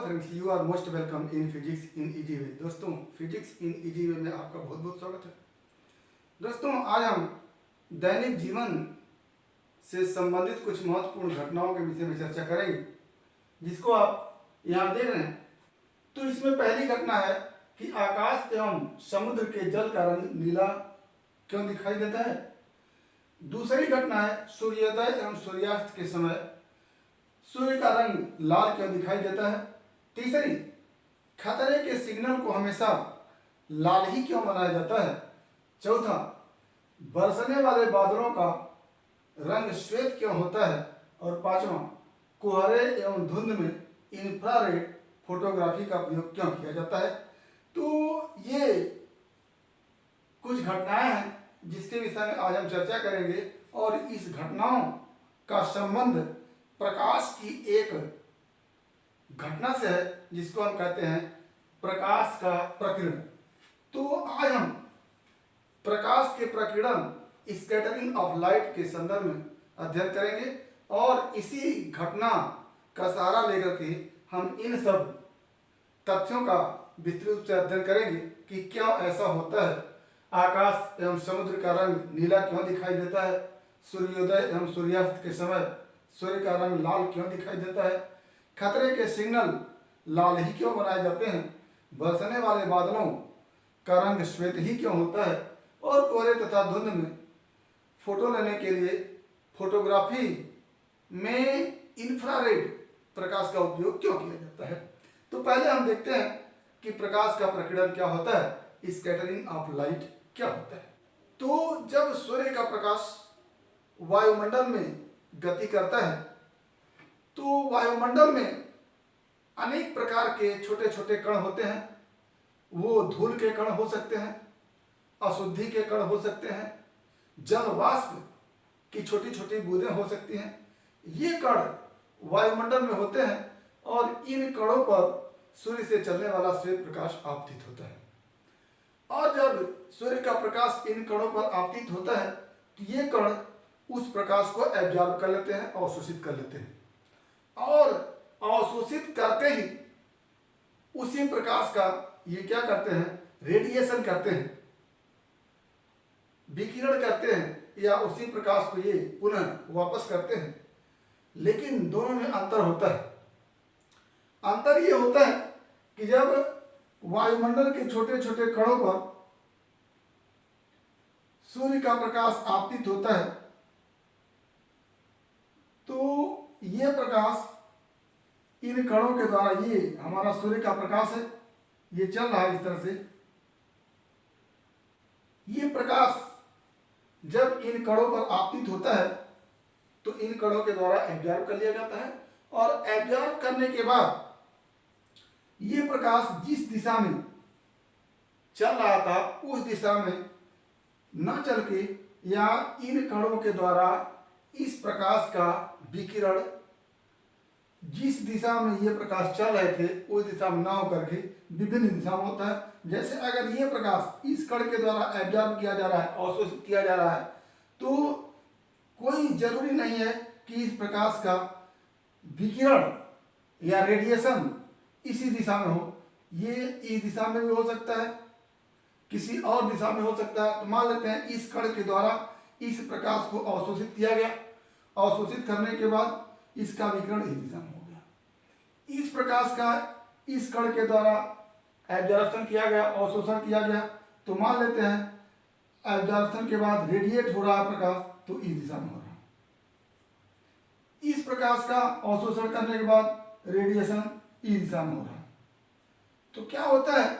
Friends, you are most welcome in physics in easy way. दोस्तों, physics in easy वे में आपका बहुत बहुत स्वागत है। दोस्तों, आज हम दैनिक जीवन से संबंधित कुछ महत्वपूर्ण घटनाओं के विषय में चर्चा करेंगे, जिसको आप यहाँ देख रहे हैं। तो इसमें पहली घटना है कि आकाश एवं समुद्र के जल का रंग नीला क्यों दिखाई देता है। दूसरी घटना है सूर्योदय एवं सूर्यास्त के समय सूर्य का रंग लाल क्यों दिखाई देता है। तीसरी, खतरे के सिग्नल को हमेशा लाल ही क्यों बनाया जाता है। चौथा, बरसने वाले बादलों का रंग श्वेत क्यों होता है। और पांचवा, कोहरे एवं धुंध में इंफ्रारेड फोटोग्राफी का प्रयोग क्यों किया जाता है। तो ये कुछ घटनाएं हैं जिसके विषय में आज हम चर्चा करेंगे, और इस घटनाओं का संबंध प्रकाश की एक घटना से है जिसको हम कहते हैं प्रकाश का प्रकीर्णन। तो आज हम प्रकाश के प्रकीर्णन, स्कैटरिंग ऑफ लाइट के संदर्भ में अध्ययन करेंगे, और इसी घटना का सहारा लेकर के हम इन सब तथ्यों का विस्तृत रूप से अध्ययन करेंगे कि क्या ऐसा होता है। आकाश एवं समुद्र का रंग नीला क्यों दिखाई देता है। सूर्योदय एवं सूर्यास्त के समय सूर्य का रंग लाल क्यों दिखाई देता है। खतरे के सिग्नल लाल ही क्यों बनाए जाते हैं। बरसने वाले बादलों का रंग श्वेत ही क्यों होता है। और कोहरे तथा धुंध में फोटो लेने के लिए फोटोग्राफी में इंफ्रारेड प्रकाश का उपयोग क्यों किया जाता है। तो पहले हम देखते हैं कि प्रकाश का प्रकीर्णन क्या होता है, स्कैटरिंग ऑफ लाइट क्या होता है। तो जब सूर्य का प्रकाश वायुमंडल में गति करता है तो वायुमंडल में अनेक प्रकार के छोटे छोटे कण होते हैं। वो धूल के कण हो सकते हैं, अशुद्धि के कण हो सकते हैं, जल वाष्प की छोटी छोटी बूंदें हो सकती हैं। ये कण वायुमंडल में होते हैं और इन कणों पर सूर्य से चलने वाला श्वेत प्रकाश आपतित होता है। और जब सूर्य का प्रकाश इन कणों पर आपतित होता है तो ये कण उस प्रकाश को एब्जॉर्ब कर लेते हैं, अवशोषित कर लेते हैं, और अवशोषित करते ही उसी प्रकाश का ये क्या करते हैं, रेडिएशन करते हैं, विकिरण करते हैं, या उसी प्रकाश को ये पुनः वापस करते हैं। लेकिन दोनों में अंतर होता है। अंतर ये होता है कि जब वायुमंडल के छोटे छोटे कणों पर सूर्य का प्रकाश आपतित होता है तो ये प्रकाश इन कणों के द्वारा, ये हमारा सूर्य का प्रकाश है, ये चल रहा है इस तरह से। ये प्रकाश जब इन कणों पर आपतित होता है तो इन कणों के द्वारा एब्जॉर्ब कर लिया जाता है, और एब्जॉर्ब करने के बाद ये प्रकाश जिस दिशा में चल रहा था उस दिशा में न चल के, या इन कणों के द्वारा इस प्रकाश का विकिरण जिस दिशा में ये प्रकाश चल रहे थे उस दिशा में ना होकर के विभिन्न दिशा में होता है। जैसे अगर ये प्रकाश इस कण के द्वारा एब्जॉर्ब किया जा रहा है, अवशोषित किया जा रहा है, तो कोई जरूरी नहीं है कि इस प्रकाश का विकिरण या रेडिएशन इसी दिशा में हो। ये इस दिशा में भी हो सकता है, किसी और दिशा में हो सकता है। तो मान लेते हैं इस कण के द्वारा इस प्रकाश को अवशोषित किया गया, अवशोषित करने के बाद इसका विकिरण इस दिशा में हो गया। इस प्रकाश का इस कण के द्वारा एब्जॉर्प्शन किया गया, अवशोषण किया गया। तो मान लेते हैं एब्जॉर्प्शन के बाद रेडिएट हो रहा है प्रकाश, तो इस दिशा में हो रहा है। इस प्रकाश का अवशोषण करने के बाद रेडिएशन इस दिशा में हो रहा है। तो क्या होता है,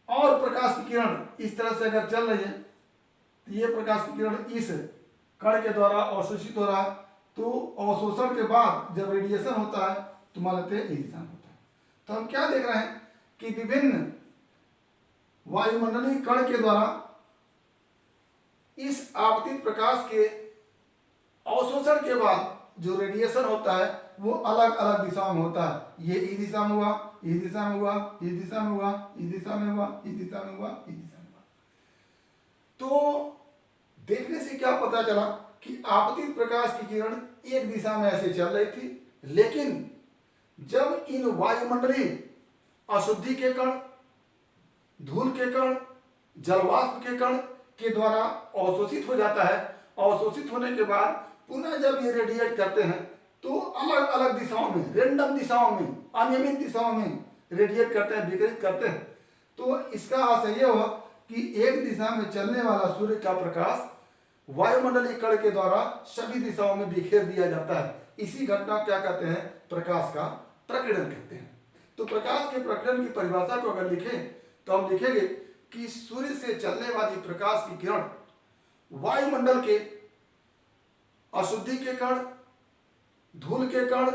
और प्रकाश की किरण इस तरह से अगर चल रही है तो ये प्रकाश की किरण इस कण के द्वारा अवशोषित हो रहा है, तो अवशोषण के बाद जब रेडिएशन होता है तो मान लेते हैं इस दिशा में होता है। तो हम क्या देख रहे हैं कि विभिन्न वायुमंडलीय कण के द्वारा इस आपतित प्रकाश के अवशोषण के बाद जो रेडिएशन होता है वो अलग अलग दिशाओं में होता है। ये इस दिशा में हुआ, इस दिशा में हुआ, इस दिशा में हुआ, इस दिशा में हुआ, इस दिशा में हुआ, इस दिशा में हुआ। तो देखने से क्या पता चला कि आपतित प्रकाश की किरण एक दिशा में ऐसे चल रही थी, लेकिन जब इन वायुमंडलीय अशुद्धि के कण, धूल के कण, जलवाष्प के कण के द्वारा अवशोषित हो जाता है, अवशोषित होने के बाद पुनः जब ये रेडिएट करते हैं तो अलग अलग दिशाओं में, रेंडम दिशाओं में, अनियमित दिशाओं में रेडिएट करते हैं, विकिरित करते हैं। तो इसका आशय यह हुआ कि एक दिशा में चलने वाला सूर्य का प्रकाश वायुमंडलीय कण के द्वारा सभी दिशाओं में बिखेर दिया जाता है। इसी घटना क्या कहते हैं? प्रकाश का प्रकीर्णन कहते हैं। तो प्रकाश के प्रकीर्णन की परिभाषा को अगर लिखें तो हम लिखेंगे कि सूर्य से चलने वाली प्रकाश की किरण वायुमंडल के अशुद्धि के कण, धूल के कण,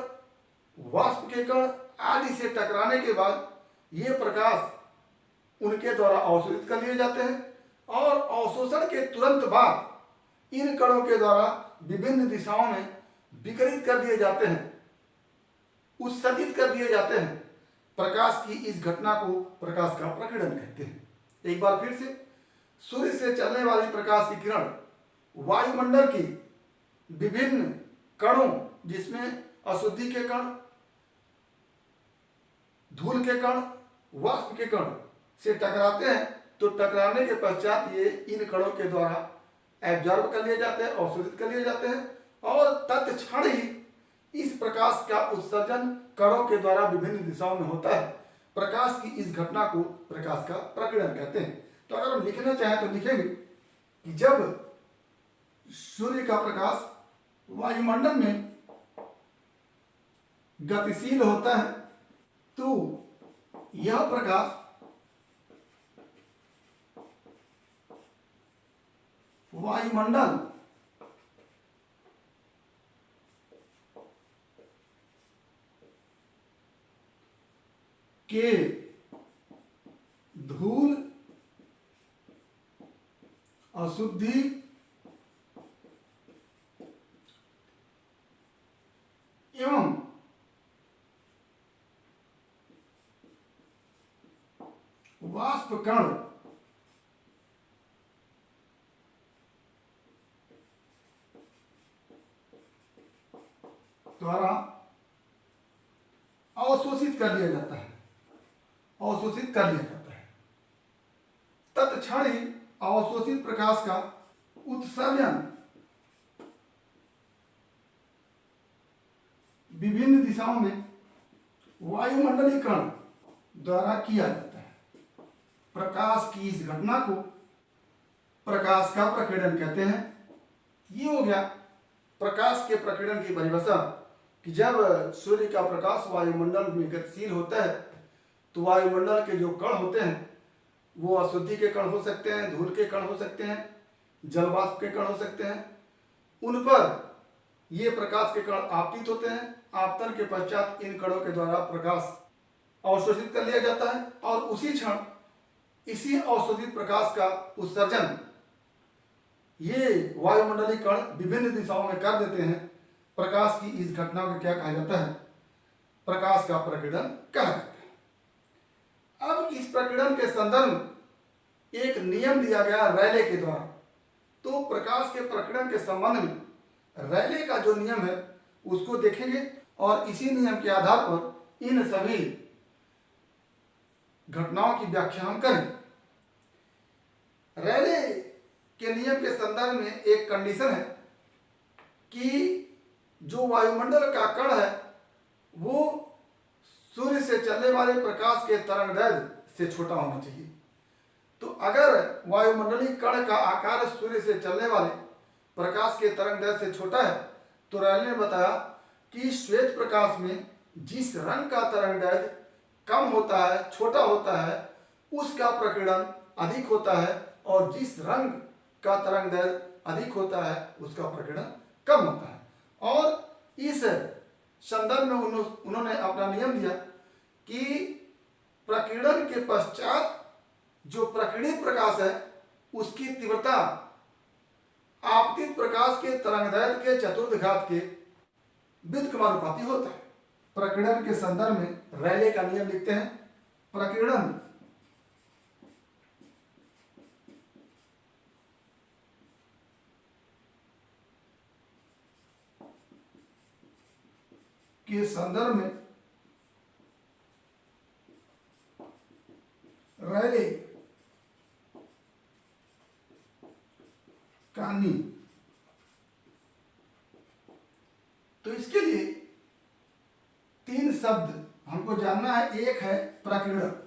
वाष्प के कण आदि से टकराने के बाद ये प्रकाश उनके द्वारा अवशोषित कर लिए जाते हैं और अवशोषण के तुरंत बाद इन कणों के द्वारा विभिन्न दिशाओं में विकिरित कर दिए जाते हैं, उत्सर्जित कर दिए जाते हैं। प्रकाश की इस घटना को प्रकाश का प्रकीर्णन कहते हैं। एक बार फिर से, सूर्य से चलने वाली प्रकाश की किरण वायुमंडल की विभिन्न कणों, जिसमें अशुद्धि के कण, धूल के कण, वाष्प के कण से टकराते हैं, तो टकराने के पश्चात ये इन कणों के द्वारा एब्जॉर्ब कर लिए जाते हैं, अवशोषित कर लिए जाते हैं और तत्क्षण ही इस प्रकाश का उत्सर्जन कणों के द्वारा विभिन्न दिशाओं में होता है। प्रकाश की इस घटना को प्रकाश का प्रकीर्णन कहते हैं। तो अगर हम लिखना चाहें तो लिखेंगे कि जब सूर्य का प्रकाश वायुमंडल में गतिशील होता है तो यह प्रकाश वायुमंडल के धूल, अशुद्धि एवं वाष्प कण द्वारा अवशोषित कर लिया जाता है, अवशोषित कर लिया जाता है। तत्क्षण ही अवशोषित प्रकाश का उत्सर्जन विभिन्न दिशाओं में वायुमंडलीय कण द्वारा किया जाता है। प्रकाश की इस घटना को प्रकाश का प्रकीर्णन कहते हैं। ये हो गया प्रकाश के प्रकीर्णन की परिभाषा कि जब सूर्य का प्रकाश वायुमंडल में गतिशील होता है तो वायुमंडल के जो कण होते हैं वो अशुद्धि के कण हो सकते हैं, धूल के कण हो सकते हैं, जलवाष्प के कण हो सकते हैं। उन पर ये प्रकाश के कण आपतित होते हैं। आपतन के पश्चात इन कणों के द्वारा प्रकाश अवशोषित कर लिया जाता है और उसी क्षण इसी अवशोषित प्रकाश का उत्सर्जन ये वायुमंडलीय कण विभिन्न दिशाओं में कर देते हैं। प्रकाश की इस घटना को क्या कहा जाता है? प्रकाश का प्रकीर्णन कहा जाता है। अब इस प्रकीर्णन के संदर्भ में एक नियम दिया गया रैले के द्वारा। तो प्रकाश के प्रकीर्णन के संबंध में रैले का जो नियम है उसको देखेंगे और इसी नियम के आधार पर इन सभी घटनाओं की व्याख्या हम करें। रैले के नियम के संदर्भ में एक कंडीशन है कि जो वायुमंडल का कण है वो सूर्य से चलने वाले प्रकाश के तरंगदैर्घ्य से छोटा होना चाहिए। तो अगर वायुमंडलीय कण का आकार सूर्य से चलने वाले प्रकाश के तरंगदैर्घ्य से छोटा है तो रैले ने बताया कि श्वेत प्रकाश में जिस रंग का तरंगदैर्घ्य कम होता है, छोटा होता है, उसका प्रकीर्णन अधिक होता है और जिस रंग का तरंगदैर्घ्य अधिक होता है उसका प्रकीर्णन कम होता है। और इस संदर्भ में उन्होंने अपना नियम दिया कि प्रकीर्णन के पश्चात जो प्रकीर्णित प्रकाश है उसकी तीव्रता आपतित प्रकाश के तरंगदैर्घ्य के चतुर्थ के व्युत्क्रमानुपाती होता है। प्रकीर्णन के संदर्भ में रैले का नियम लिखते हैं। प्रकीर्णन के संदर्भ में रैले का नियम। तो इसके लिए तीन शब्द हमको जानना है। एक है प्रकीर्णक।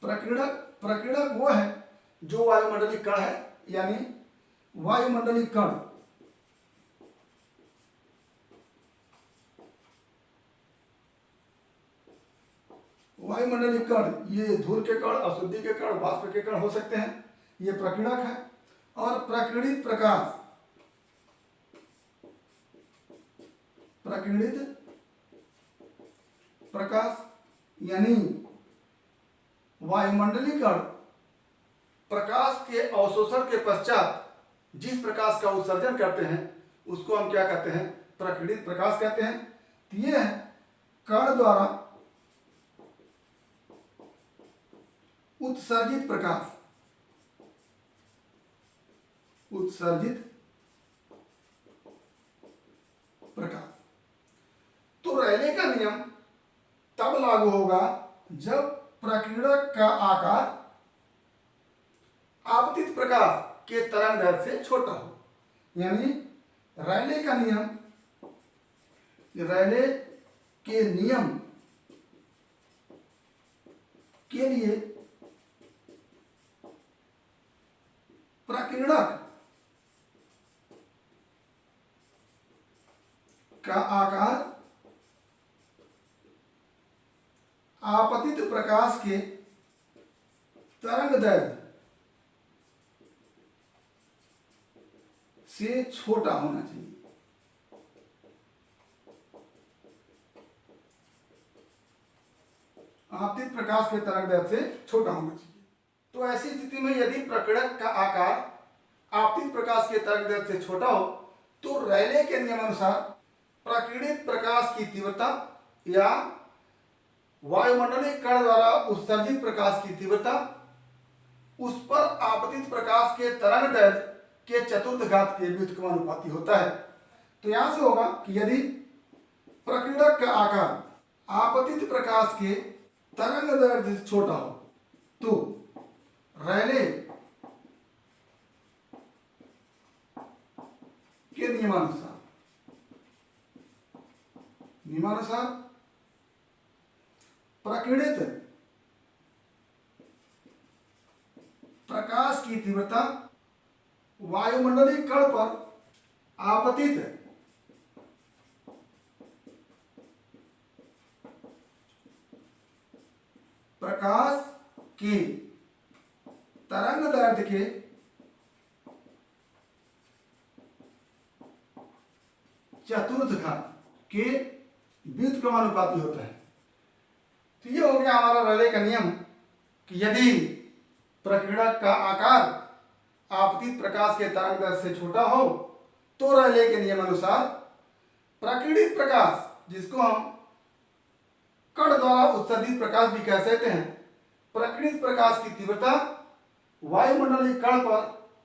प्रकीर्णक वो है जो वायुमंडलीय कण है, यानी वायुमंडलीय कण ये धूल के कण, अशुद्धि के कण, वाष्प के कण हो सकते हैं, ये प्रकीर्णक है। और प्रकीर्णित प्रकाश यानी वायुमंडलीय कण प्रकाश के अवशोषण के पश्चात जिस प्रकाश का उत्सर्जन करते हैं उसको हम क्या कहते हैं? प्रकीर्णित प्रकाश कहते हैं। तो ये है कण द्वारा उत्सर्जित प्रकाश। तो रैले का नियम तब लागू होगा जब प्रकीर्णक का आकार आपतित प्रकाश के तरंग दैर्घ्य से छोटा हो। यानी रैले के नियम के लिए प्रकीर्णक का आकार आपतित प्रकाश के तरंग दैर्घ्य से छोटा होना चाहिए। आपतित प्रकाश के तरंग दैर्घ्य से छोटा होना चाहिए। तो ऐसी स्थिति में यदि प्रकीर्णक का आकार आपतित प्रकाश के तरंग दैर्घ्य से छोटा हो तो रैले के नियमानुसार प्रकीर्णित प्रकाश की तीव्रता या वायुमंडलीय कण द्वारा उत्सर्जित प्रकाश की तीव्रता उस पर आपतित प्रकाश के तरंग दैर्घ्य के चतुर्थ घात के व्युत्क्रमानुपाती होता है। तो यहां से होगा कि यदि प्रकीर्णक का आकार आपतित प्रकाश के तरंग दैर्घ्य से छोटा हो तो रैले के नियमानुसार प्रकीर्णित प्रकाश की तीव्रता वायुमंडलीय कण पर आपतित प्रकाश के तरंग दैर्घ्य के चतुर्थ घात के व्युत्क्रमानुपाती होता है। तो ये हो गया हमारा रैले का नियम कि यदि प्रकीर्णक का आकार आपतित प्रकाश के तरंग दैर्घ्य से छोटा हो तो रैले के नियम अनुसार प्रकीर्णित प्रकाश, जिसको हम कण द्वारा उत्सर्जित प्रकाश भी कह सकते हैं, प्रकीर्णित प्रकाश की तीव्रता वायुमंडलीय कण पर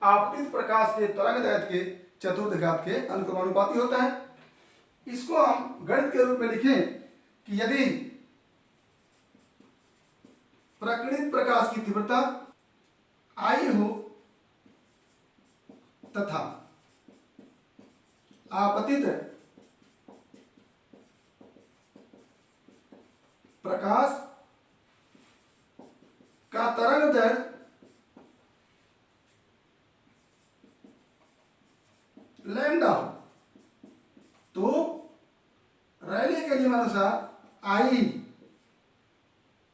आपतित प्रकाश के तरंग दैर्घ्य के चतुर्थ घात के अनुक्रमानुपाती होता है। इसको हम गणित के रूप में लिखें कि यदि प्रकीर्णित प्रकाश की तीव्रता I हो तथा आपतित प्रकाश का तरंग दैर्घ्य लैम्डा हो तो रैले के नियमानुसार I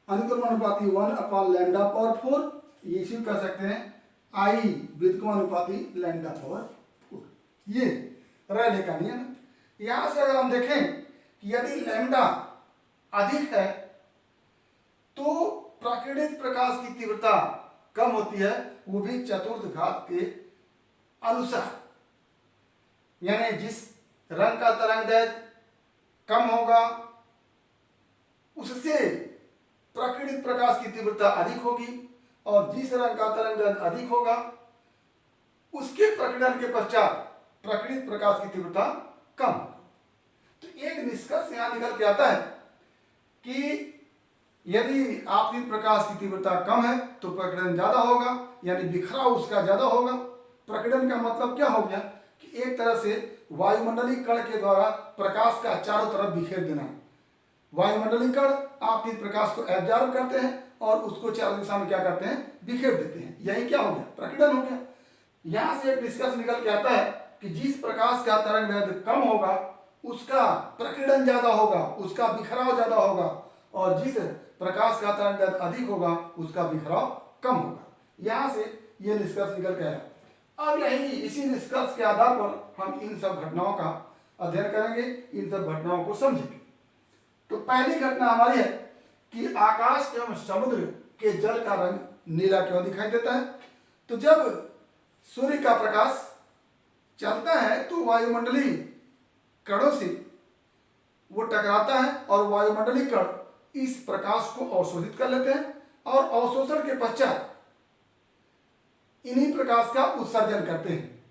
अनुक्रमानुपाती 1/λ/4, ये इसी कह सकते हैं I व्युत्क्रमानुपाती λ/4। ये रैले का नियम है। यहां से अगर हम देखें कि यदि लैम्डा अधिक है तो प्रकीर्णित प्रकाश की तीव्रता कम होती है, वो भी चतुर्थ घात के अनुसार। यानी जिस रंग का तरंग दैर्घ्य कम होगा उससे प्रकीर्णित प्रकाश की तीव्रता अधिक होगी, और जिस रंग का तरंग दैर्घ्य अधिक होगा उसके प्रकीर्णन के पश्चात प्रकीर्णित प्रकाश की तीव्रता कम होगी। तो एक निष्कर्ष यहां निकल के आता है कि यदि आपतित प्रकाश की तीव्रता कम है तो प्रकीर्णन ज़्यादा होगा, यानी बिखराव उसका ज़्यादा होगा। प्रकीर्णन का मतलब क्या हो गया कि एक तरह से वायुमंडलीय कण के द्वारा प्रकाश का चारों तरफ बिखेर देना। वायुमंडलीय कण आपतित प्रकाश को एब्जॉर्ब करते हैं और उसको चारों दिशा में क्या करते हैं, बिखेर देते हैं। यही क्या हो गया, प्रकीर्णन हो गया। यहाँ से एक निष्कर्ष निकल के आता है कि जिस प्रकाश का तरंग दैर्ध्य कम होगा उसका प्रकीर्णन ज्यादा होगा, उसका बिखराव ज्यादा होगा, और जिस प्रकाश का तरंग दैर्ध्य अधिक होगा उसका बिखराव कम होगा। यहाँ से ये निष्कर्ष निकल के आया। अब यही इसी निष्कर्ष के आधार पर हम इन सब घटनाओं का अध्ययन करेंगे, इन सब घटनाओं को समझेंगे। तो पहली घटना हमारी है कि आकाश एवं समुद्र के जल का रंग नीला क्यों दिखाई देता है। तो जब सूर्य का प्रकाश चलता है तो वायुमंडलीय कणों से वो टकराता है और वायुमंडलीय कण इस प्रकाश को अवशोषित कर लेते हैं और अवशोषण के पश्चात इन्हीं प्रकाश का उत्सर्जन करते हैं,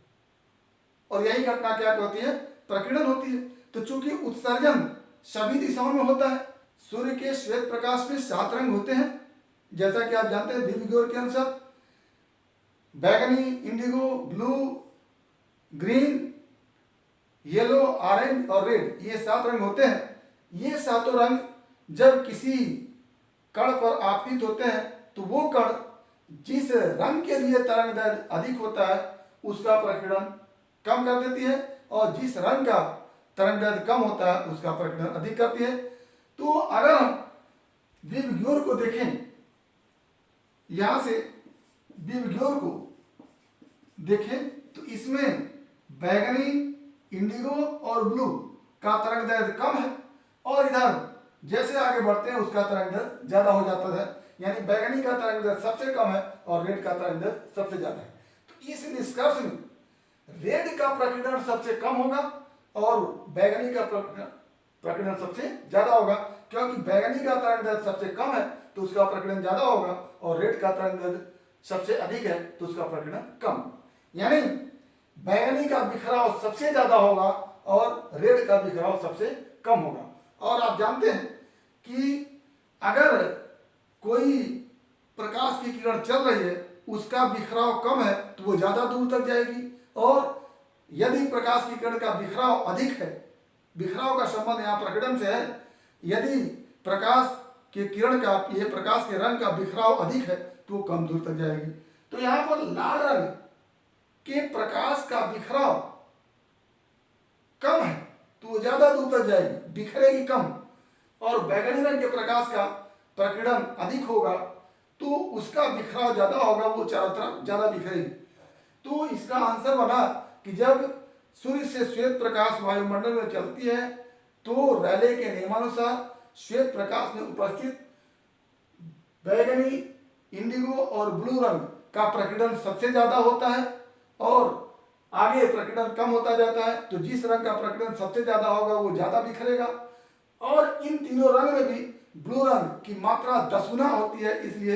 और यही घटना क्या होती है, प्रकीर्णन होती है। तो चूंकि उत्सर्जन सभी दिशाओं में होता है, सूर्य के श्वेत प्रकाश में 7 रंग होते हैं, जैसा कि आप जानते हैं दिव्यज्योति के अनुसार बैगनी, Indigo, blue, green, yellow, orange और रेड, ये 7 रंग होते हैं। ये 7 रंग जब किसी कण पर आपतित होते हैं तो वो कण जिस रंग के लिए तरंग दैर्ध्य अधिक होता है उसका प्रकीर्णन कम कर देती है, और जिस रंग का तरंग दैर्ध्य कम होता है उसका प्रकीर्णन अधिक करती है। तो अगर हम द्विविघ्योर को देखें, यहां से द्विविघ्योर को देखें तो इसमें बैगनी, इंडिगो और ब्लू का तरंग दैर्ध्य कम है, और इधर जैसे आगे बढ़ते हैं उसका तरंग दैर्ध्य ज्यादा हो जाता है, यानी बैगनी का तरंग दैर्ध्य सबसे कम है और रेड का तरंग दैर्ध्य सबसे ज्यादा है। तो इस निष्कर्ष में रेड का प्रकीर्णन सबसे कम होगा और बैगनी का प्रकीर्णन सबसे ज्यादा होगा, क्योंकि बैगनी का तरंग दैर्ध्य सबसे कम है तो उसका प्रकीर्णन ज्यादा होगा, और रेड का तरंग दैर्ध्य सबसे अधिक है तो उसका प्रकीर्णन कम। यानी बैगनी का बिखराव सबसे ज्यादा होगा और रेड का बिखराव सबसे कम होगा। और आप जानते हैं कि अगर कोई प्रकाश की किरण चल रही है उसका बिखराव कम है तो वो ज्यादा दूर तक जाएगी, और यदि प्रकाश की किरण का बिखराव अधिक है, बिखराव का संबंध यहाँ प्रकीर्णन से है, यदि प्रकाश के किरण का, ये प्रकाश के रंग का बिखराव अधिक है तो वो कम दूर तक जाएगी। तो यहाँ पर लाल रंग के प्रकाश का बिखराव कम है तो वो ज्यादा दूर तक जाएगी, बिखरेगी कम, और बैगनी रंग के प्रकाश का प्रकीर्णन अधिक होगा तो उसका बिखराव ज्यादा होगा, वो चारों तरफ ज्यादा बिखरेगी। तो इसका आंसर बना कि जब सूर्य से श्वेत प्रकाश वायुमंडल में चलती है तो रैले के नियमानुसार श्वेत प्रकाश में उपस्थित बैगनी, इंडिगो और ब्लू रंग का प्रकीर्णन सबसे ज्यादा होता है, और आगे प्रकीर्णन कम होता जाता है। तो जिस रंग का प्रकीर्णन सबसे ज्यादा होगा वो ज्यादा बिखरेगा, और इन तीनों रंग में भी ब्लू रंग की मात्रा 10 गुना होती है, इसलिए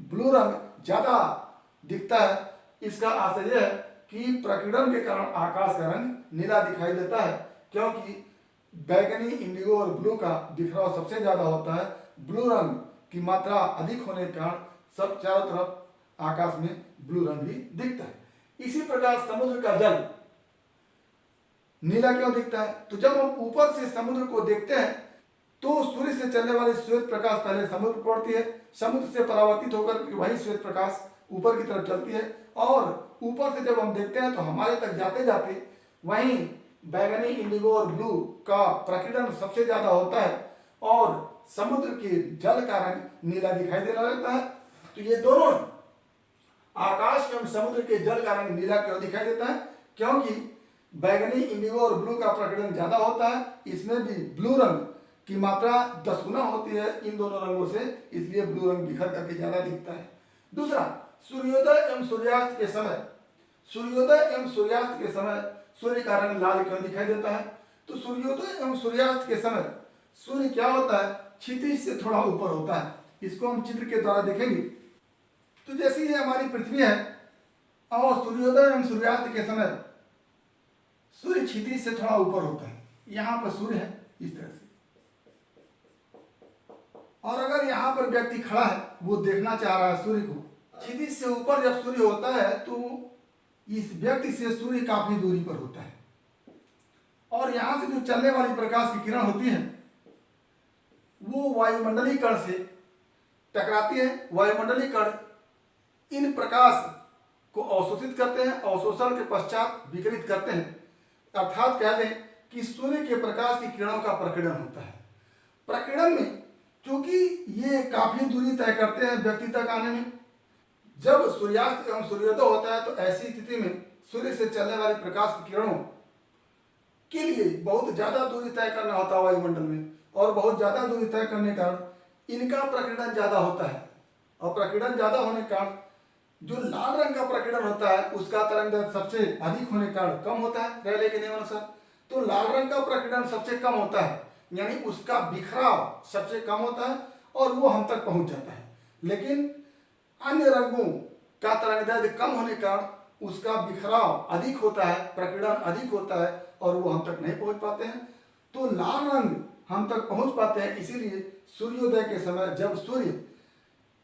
ब्लू रंग ज्यादा दिखता है। इसका आशय यह है कि प्रकीर्णन के कारण आकाश का रंग नीला दिखाई देता है, क्योंकि बैगनी, इंडिगो और ब्लू का बिखराव सबसे ज्यादा होता है। ब्लू रंग की मात्रा अधिक होने के कारण सब चारों तरफ आकाश में ब्लू रंग भी दिखता है। इसी प्रकार समुद्र का जल नीला क्यों दिखता है, तो जब हम ऊपर से समुद्र को देखते हैं तो सूर्य से चलने वाली श्वेत प्रकाश पहले समुद्र पर पड़ती है, समुद्र से परावर्तित होकर वही श्वेत प्रकाश ऊपर की तरफ चलती है, और ऊपर से जब हम देखते हैं तो हमारे तक जाते जाते वहीं बैगनी, इंडिगो और ब्लू का प्रकीर्णन सबसे ज्यादा होता है और समुद्र के जल का रंग नीला दिखाई देने लगता है। तो ये दोनों आकाश एवं समुद्र के जल का रंग नीला क्यों दिखाई देता है, क्योंकि बैगनी, इंडिगो और ब्लू का प्रकीर्णन ज्यादा होता है, इसमें भी ब्लू रंग की मात्रा 10 गुना होती है इन दोनों रंगों से, इसलिए ब्लू रंग बिखर करके ज्यादा दिखता है। दूसरा, सूर्योदय एवं सूर्यास्त के समय, सूर्योदय एवं सूर्यास्त के समय सूर्य का रंग लाल क्यों दिखाई देता है, तो सूर्योदय एवं सूर्यास्त के समय सूर्य क्या होता है, क्षितिज से थोड़ा ऊपर होता है। इसको हम चित्र के द्वारा देखेंगे। तो जैसे ये हमारी पृथ्वी है और सूर्योदय एवं सूर्यास्त के समय सूर्य क्षितिज से थोड़ा ऊपर होता है, यहाँ पर सूर्य है इस तरह से, और अगर यहाँ पर व्यक्ति खड़ा है, वो देखना चाह रहा है सूर्य को, क्षितिज से ऊपर जब सूर्य होता है तो इस व्यक्ति से सूर्य काफी दूरी पर होता है, और यहाँ से जो चलने वाली प्रकाश की किरण होती है वो वायुमंडलीय कण से टकराती है। वायुमंडलीय कण इन प्रकाश को अवशोषित करते हैं, अवशोषण के पश्चात विकिरित करते हैं। अर्थात कह दें कि सूर्य के प्रकाश की किरणों का प्रकीर्णन होता है। प्रकीर्णन में चूंकि ये काफी दूरी तय करते हैं व्यक्ति तक आने में, जब सूर्यास्त एवं सूर्योदय होता है तो ऐसी स्थिति में सूर्य से चलने वाली प्रकाश की किरणों के लिए बहुत ज्यादा दूरी तय करना होता है वायुमंडल में, और बहुत ज्यादा दूरी तय करने का इनका प्रकीर्णन ज्यादा होता है। और प्रकीर्णन ज्यादा होने के कारण जो लाल रंग का प्रकीर्णन होता है उसका तरंगदैर्घ्य सबसे अधिक होने के कारण कम होता है रेले के नियमानुसार। तो लाल रंग का प्रकीर्णन सबसे कम होता है, यानी उसका बिखराव सबसे कम होता है और वो हम तक पहुंच जाता है। लेकिन अन्य रंगों का तरंगदैर्घ्य कम होने के कारण उसका बिखराव अधिक होता है, प्रकीर्णन अधिक होता है और वो हम तक नहीं पहुंच पाते हैं। तो लाल रंग हम तक पहुंच पाते हैं, इसीलिए सूर्योदय के समय जब सूर्य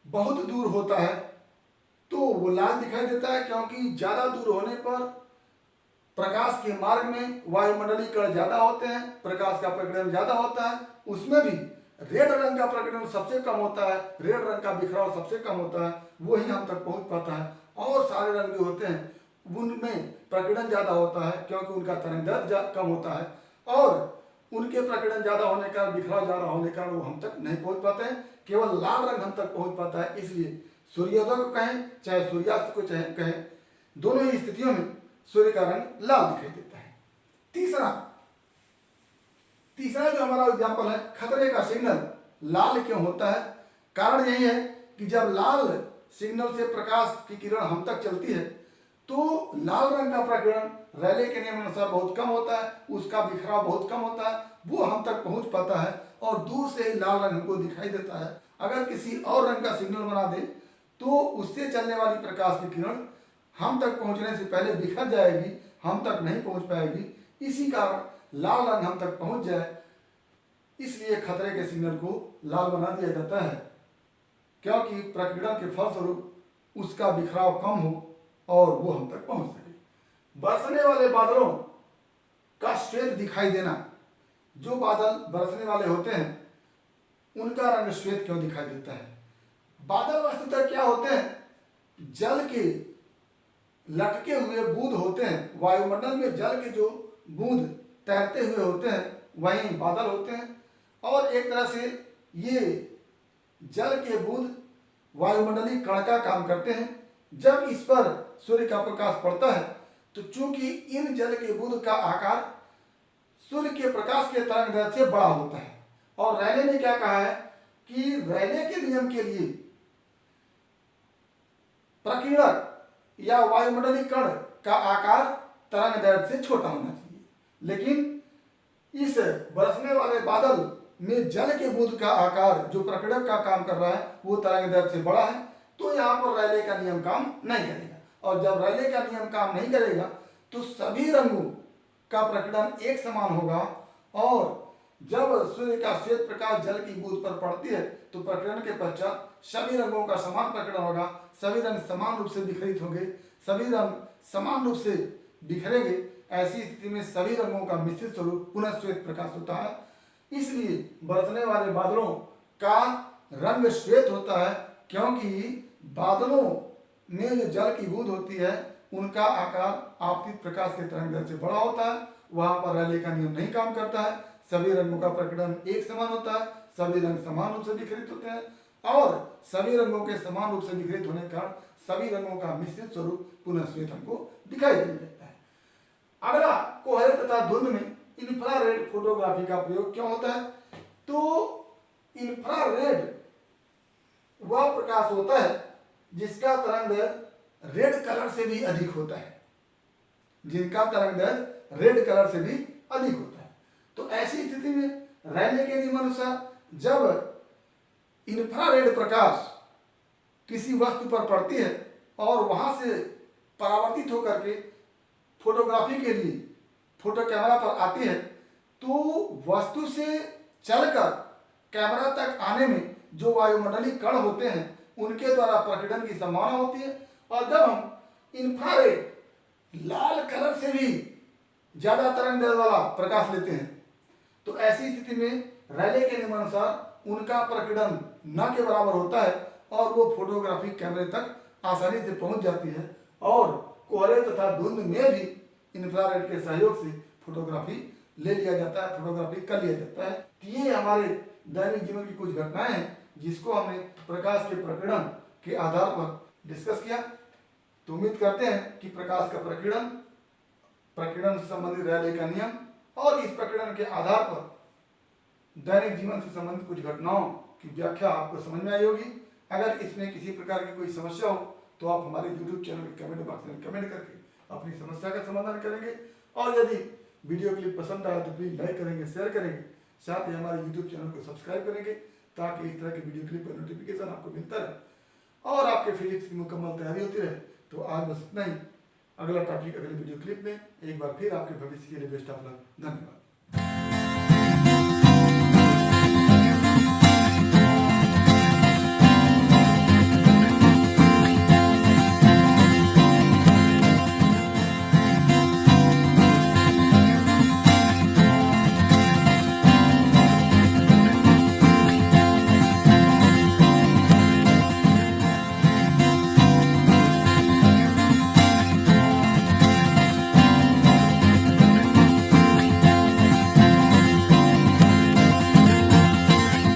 बहुत दूर होता है तो वो लाल दिखाई देता है, क्योंकि ज्यादा दूर होने पर प्रकाश के मार्ग में वायुमंडलीय कण ज्यादा होते हैं, प्रकाश का प्रकीर्णन ज्यादा होता है। उसमें भी रेड रंग का प्रकीर्णन सबसे कम होता है, रेड रंग का बिखराव सबसे कम होता है, वो ही हम तक पहुंच पाता है। और सारे रंग जो होते हैं उनमें प्रकीर्णन ज्यादा होता है, क्योंकि उनका तरंगदैर्घ्य कम होता है और उनके प्रकीर्णन ज्यादा होने का, बिखराव ज्यादा होने का वो हम तक नहीं पहुंच पाते हैं। केवल लाल रंग हम तक पहुंच पाता है। इसलिए सूर्योदय को कहें चाहे सूर्यास्त को चाहे कहें, दोनों ही स्थितियों में सूर्य का रंग लाल दिखाई देता है। तीसरा जो हमारा एग्जाम्पल है, खतरे का सिग्नल लाल क्यों होता है। कारण यही है कि जब लाल सिग्नल से प्रकाश की किरण हम तक चलती है तो लाल रंग का प्रकीर्णन रेले के नियम अनुसार बहुत कम होता है, उसका बिखराव बहुत कम होता है, वो हम तक पहुंच पाता है और दूर से ही लाल रंग हमको दिखाई देता है। अगर किसी और रंग का सिग्नल बना दे तो उससे चलने वाली प्रकाश की किरण हम तक पहुंचने से पहले बिखर जाएगी, हम तक नहीं पहुंच पाएगी। इसी कारण लाल रंग हम तक पहुंच जाए, इसलिए खतरे के सिग्नल को लाल बना दिया जाता है, क्योंकि प्रकीर्णन के फलस्वरूप उसका बिखराव कम हो और वो हम तक पहुंच सके। बरसने वाले बादलों का श्वेत दिखाई देना, जो बादल बरसने वाले होते हैं उनका रंग श्वेत क्यों दिखाई देता है। बादल वस्तुतः क्या होते हैं, जल के लटके हुए बूंद होते हैं। वायुमंडल में जल के जो बूंद तैरते हुए होते हैं वही बादल होते हैं, और एक तरह से ये जल के बूंद वायुमंडलीय कण का काम करते हैं। जब इस पर सूर्य का प्रकाश पड़ता है तो चूंकि इन जल के बूंद का आकार सूर्य के प्रकाश के तरंगदैर्घ्य से बड़ा होता है, और रैले ने क्या कहा है कि रैले के नियम के लिए प्रकीर्णक या वायुमंडलीय कण का आकार तरंगदैर्घ्य से छोटा होना चाहिए। लेकिन इस बरसने वाले बादल में जल के बूंद का आकार जो प्रकीर्णक का काम कर रहा है वो तरंगदैर्घ्य से बड़ा है, तो यहाँ पर रैले का नियम काम नहीं करेगा। और जब रैले का नियम काम नहीं करेगा तो सभी रंगों का प्रकीर्णन एक समान होगा, और जब सूर्य का श्वेत प्रकाश जल की बूंद पर पड़ती है तो प्रकीर्णन के पश्चात सभी रंगों का समान प्रकीर्णन होगा, सभी रंग समान रूप से विखरित होंगे, सभी रंग समान रूप से बिखरेंगे। ऐसी स्थिति में सभी रंगों का मिश्रित स्वरूप पुनः श्वेत प्रकाश होता है। इसलिए बरसने वाले बादलों का रंग श्वेत होता है, क्योंकि बादलों में जो जल की बूंद होती है उनका आकार आपतित प्रकाश के तरंगदैर्घ्य से बड़ा होता है। वहां पर रैले का नियम नहीं काम करता है, सभी रंगों का प्रकीर्णन एक समान होता है, सभी रंग समान रूप से विखरित होते हैं, और सभी रंगों के समान रूप से विखरित होने के कारण सभी रंगों का मिश्रित स्वरूप पुनः श्वेत हमको दिखाई देने लगता है। अगला, कोहरे तथा धुंध में इंफ्रारेड फोटोग्राफी का प्रयोग क्यों होता है। तो इंफ्रारेड वह प्रकाश होता है जिसका तरंगदैर्घ्य रेड कलर से भी अधिक होता है, जिनका तरंगदैर्घ्य रेड कलर से भी अधिक होता है। तो ऐसी स्थिति में रैले के नियमानुसार जब इंफ्रारेड प्रकाश किसी वस्तु पर पड़ती है और वहां से परावर्तित होकर के फोटोग्राफी के लिए फोटो कैमरा पर आती है, तो वस्तु से चलकर कैमरा तक आने में जो वायुमंडलीय कण होते हैं उनके द्वारा प्रकीर्णन की संभावना होती है। और जब हम इंफ्रारेड लाल कलर से भी ज्यादा तरंग दैर्ध्य वाला प्रकाश लेते हैं तो ऐसी स्थिति में रैले के नियमानुसार उनका प्रकीर्णन न के बराबर होता है और वो फोटोग्राफिक कैमरे तक आसानी से पहुंच जाती है और कोहरे तथा धुंध में भी इंफ्रारेड के सहयोग से फोटोग्राफी ले लिया जाता है, फोटोग्राफी कर लिया जाता है। ये हमारे दैनिक जीवन की कुछ घटनाएं हैं जिसको हमने प्रकाश के प्रकीर्णन के आधार पर डिस्कस किया। तो उम्मीद करते हैं कि प्रकाश का प्रकीर्णन से संबंधित रैले का नियम और इस प्रकीर्णन के आधार पर दैनिक जीवन से संबंधित कुछ घटनाओं की व्याख्या आपको समझ में आई होगी। अगर इसमें किसी प्रकार की कोई समस्या हो तो आप हमारे YouTube चैनल के कमेंट बॉक्स में कमेंट करके अपनी समस्या का समाधान करेंगे। और यदि वीडियो क्लिप पसंद आया तो प्लीज़ लाइक करेंगे, शेयर करेंगे, साथ ही हमारे YouTube चैनल को सब्सक्राइब करेंगे ताकि इस तरह के वीडियो क्लिप का नोटिफिकेशन आपको मिलता रहे और आपके फिजिक्स की मुकम्मल तैयारी होती रहे। तो आज बस इतना ही। अगला टॉपिक अगले वीडियो क्लिप में। एक बार फिर आपके भविष्य के लिए बेस्ट ऑफ लक। धन्यवाद।